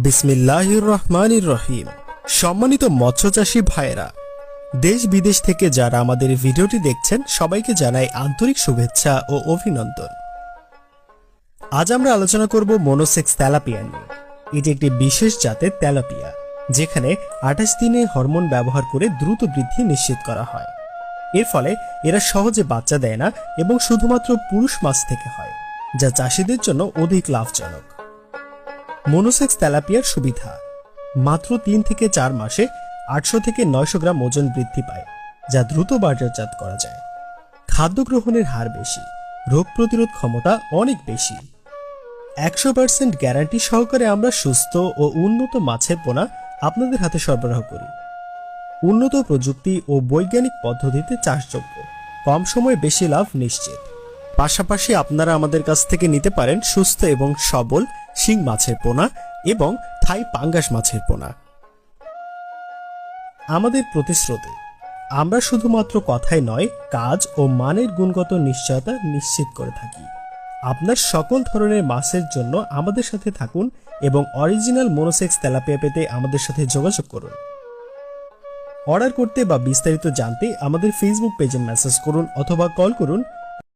বিসমিল্লাহির রহমানির রহিম। সম্মানিত মৎস্যচাষী ভাইয়েরা, দেশ বিদেশ থেকে যারা আমাদের ভিডিওটি দেখছেন সবাইকে জানাই আন্তরিক শুভেচ্ছা ও অভিনন্দন। আজ আমরা আলোচনা করব মনোসেক্স তেলাপিয়া নিয়ে। এটি একটি বিশেষ জাতের তেলাপিয়া, যেখানে 28 দিনে হরমোন ব্যবহার করে দ্রুত বৃদ্ধি নিশ্চিত করা হয়। এর ফলে এরা সহজে বাচ্চা দেয় না এবং শুধুমাত্র পুরুষ মাছ থেকে হয়, যা চাষিদের জন্য অধিক লাভজনক। মনোসেক্স তেলাপিয়ার সুবিধা: মাত্র 3 থেকে 4 মাসে 800 থেকে 900 গ্রাম ওজন বৃদ্ধি পায়, যা দ্রুত বাজারজাত করা যায়। খাদ্য গ্রহণের হার বেশি, রোগ প্রতিরোধ ক্ষমতা অনেক বেশি। 100% গ্যারান্টি সহকারে আমরা সুস্থ ও উন্নত মাছের পোনা আপনাদের হাতে সরবরাহ করি। উন্নত প্রযুক্তি ও বৈজ্ঞানিক পদ্ধতিতে চাষযোগ্য, কম সময়ে বেশি লাভ নিশ্চিত। পাশাপাশি আপনারা আমাদের কাছ থেকে নিতে পারেন সুস্থ এবং সবল শিং মাছের পোনা এবং থাই পাঙ্গাস মাছের পোনা। আমাদের প্রতিশ্রুতি: আমরা শুধুমাত্র কথাই নয়, কাজ ও মানের গুণগত নিশ্চয়তা নিশ্চিত করে থাকি। আপনার সকল ধরনের মাছের জন্য আমাদের সাথে থাকুন এবং অরিজিনাল মনোসেক্স তেলাপিয়া পেতে আমাদের সাথে যোগাযোগ করুন। অর্ডার করতে বা বিস্তারিত জানতে আমাদের ফেসবুক পেজে মেসেজ করুন অথবা কল করুন